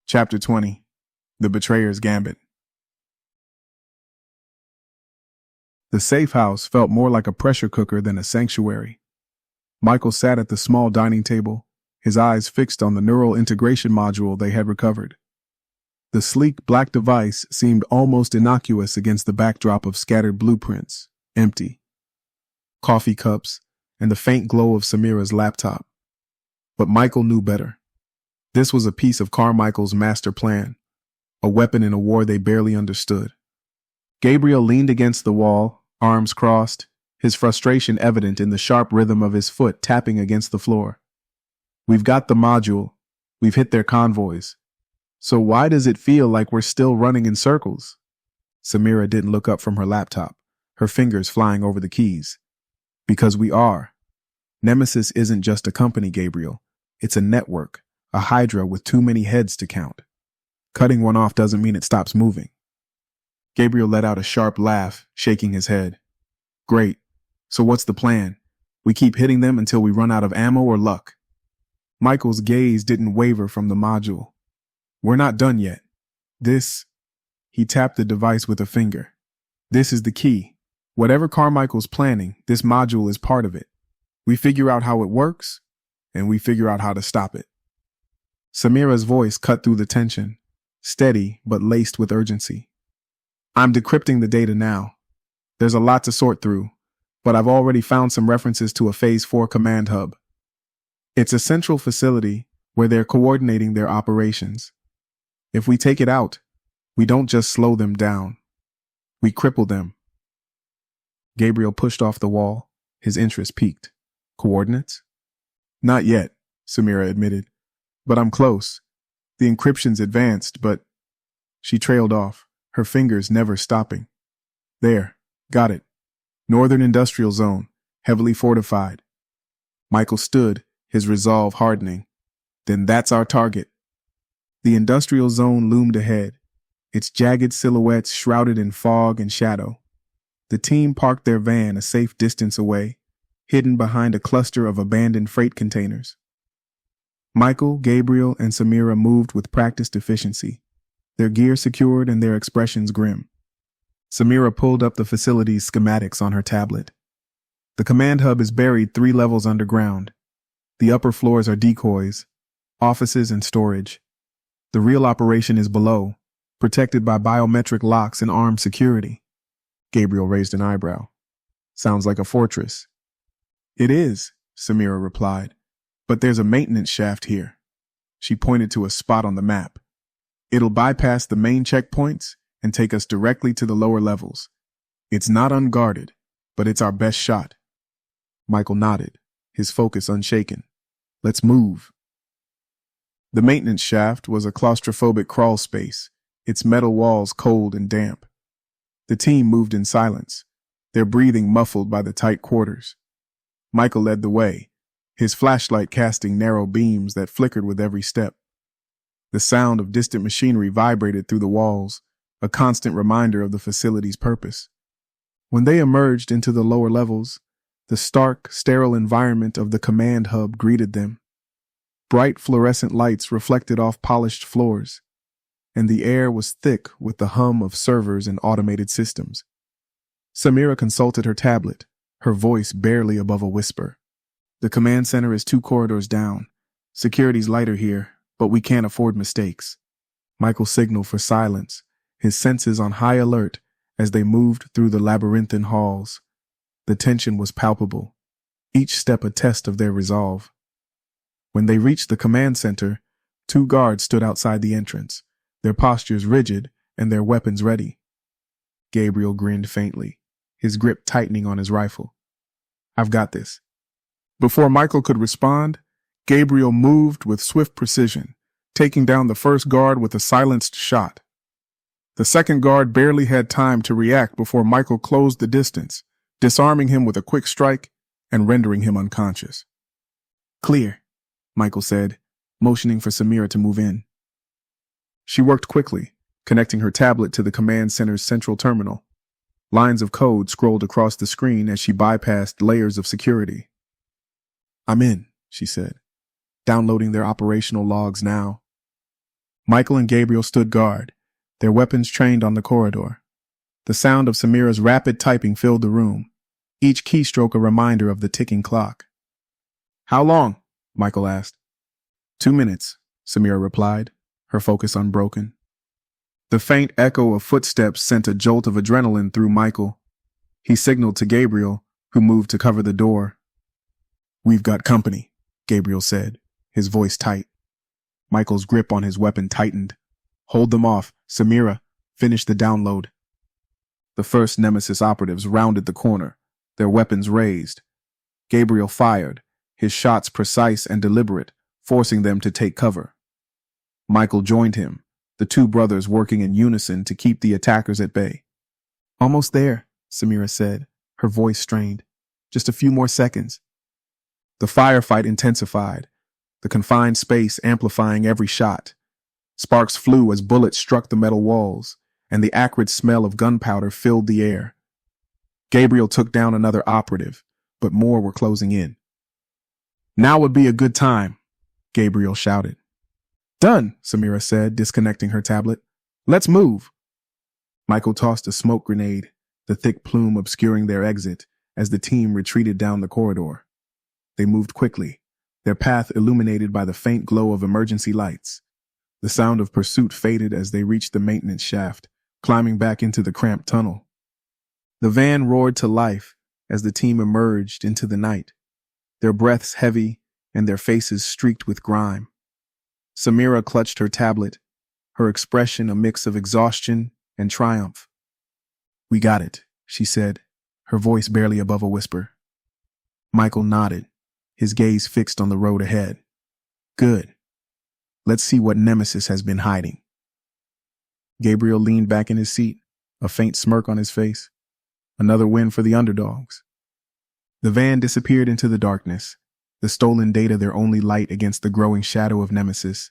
Chapter 20. The Betrayer's Gambit. The safe house felt more like a pressure cooker than a sanctuary. Michael sat at the small dining table, his eyes fixed on the neural integration module they had recovered. The sleek black device seemed almost innocuous against the backdrop of scattered blueprints, empty. Coffee cups, and the faint glow of Samira's laptop. But Michael knew better. This was a piece of Carmichael's master plan, a weapon in a war they barely understood. Gabriel leaned against the wall, arms crossed, his frustration evident in the sharp rhythm of his foot tapping against the floor. We've got the module. We've hit their convoys. So why does it feel like we're still running in circles? Samira didn't look up from her laptop, her fingers flying over the keys. Because we are. Nemesis isn't just a company, Gabriel. It's a network, a hydra with too many heads to count. Cutting one off doesn't mean it stops moving. Gabriel let out a sharp laugh, shaking his head. Great. So what's the plan? We keep hitting them until we run out of ammo or luck. Michael's gaze didn't waver from the module. We're not done yet. He tapped the device with a finger. This is the key. Whatever Carmichael's planning, this module is part of it. We figure out how it works, and we figure out how to stop it. Samira's voice cut through the tension, steady but laced with urgency. I'm decrypting the data now. There's a lot to sort through, but I've already found some references to a Phase 4 command hub. It's a central facility where they're coordinating their operations. If we take it out, we don't just slow them down. We cripple them. Gabriel pushed off the wall, his interest piqued. Coordinates? Not yet, Samira admitted. But I'm close. The encryption's advanced, but... She trailed off, her fingers never stopping. There, got it. Northern Industrial Zone, heavily fortified. Michael stood, his resolve hardening. Then that's our target. The Industrial Zone loomed ahead, its jagged silhouettes shrouded in fog and shadow. The team parked their van a safe distance away, hidden behind a cluster of abandoned freight containers. Michael, Gabriel, and Samira moved with practiced efficiency, their gear secured and their expressions grim. Samira pulled up the facility's schematics on her tablet. The command hub is buried 3 levels underground. The upper floors are decoys, offices and storage. The real operation is below, protected by biometric locks and armed security. Gabriel raised an eyebrow. Sounds like a fortress. It is, Samira replied. But there's a maintenance shaft here. She pointed to a spot on the map. It'll bypass the main checkpoints and take us directly to the lower levels. It's not unguarded, but it's our best shot. Michael nodded, his focus unshaken. Let's move. The maintenance shaft was a claustrophobic crawl space, its metal walls cold and damp. The team moved in silence, their breathing muffled by the tight quarters. Michael led the way, his flashlight casting narrow beams that flickered with every step. The sound of distant machinery vibrated through the walls, a constant reminder of the facility's purpose. When they emerged into the lower levels, the stark, sterile environment of the command hub greeted them. Bright fluorescent lights reflected off polished floors, and the air was thick with the hum of servers and automated systems. Samira consulted her tablet, her voice barely above a whisper. The command center is 2 corridors down. Security's lighter here, but we can't afford mistakes. Michael signaled for silence, his senses on high alert as they moved through the labyrinthine halls. The tension was palpable, each step a test of their resolve. When they reached the command center, 2 guards stood outside the entrance, their postures rigid and their weapons ready. Gabriel grinned faintly, his grip tightening on his rifle. I've got this. Before Michael could respond, Gabriel moved with swift precision, taking down the first guard with a silenced shot. The second guard barely had time to react before Michael closed the distance, disarming him with a quick strike and rendering him unconscious. Clear, Michael said, motioning for Samira to move in. She worked quickly, connecting her tablet to the command center's central terminal. Lines of code scrolled across the screen as she bypassed layers of security. I'm in, she said, downloading their operational logs now. Michael and Gabriel stood guard, their weapons trained on the corridor. The sound of Samira's rapid typing filled the room, each keystroke a reminder of the ticking clock. "How long?" Michael asked. 2 minutes, Samira replied, her focus unbroken. The faint echo of footsteps sent a jolt of adrenaline through Michael. He signaled to Gabriel, who moved to cover the door. "We've got company," Gabriel said, his voice tight. Michael's grip on his weapon tightened. "Hold them off, Samira. Finish the download." The first Nemesis operatives rounded the corner, their weapons raised. Gabriel fired, his shots precise and deliberate, forcing them to take cover. Michael joined him, the two brothers working in unison to keep the attackers at bay. "Almost there," Samira said, her voice strained. "Just a few more seconds." The firefight intensified, the confined space amplifying every shot. Sparks flew as bullets struck the metal walls, and the acrid smell of gunpowder filled the air. Gabriel took down another operative, but more were closing in. "Now would be a good time," Gabriel shouted. "Done," Samira said, disconnecting her tablet. "Let's move." Michael tossed a smoke grenade, the thick plume obscuring their exit, as the team retreated down the corridor. They moved quickly, their path illuminated by the faint glow of emergency lights. The sound of pursuit faded as they reached the maintenance shaft, climbing back into the cramped tunnel. The van roared to life as the team emerged into the night, their breaths heavy and their faces streaked with grime. Samira clutched her tablet, her expression a mix of exhaustion and triumph. "We got it," she said, her voice barely above a whisper. Michael nodded, his gaze fixed on the road ahead. "Good. Let's see what Nemesis has been hiding." Gabriel leaned back in his seat, a faint smirk on his face. Another win for the underdogs. The van disappeared into the darkness, the stolen data their only light against the growing shadow of Nemesis.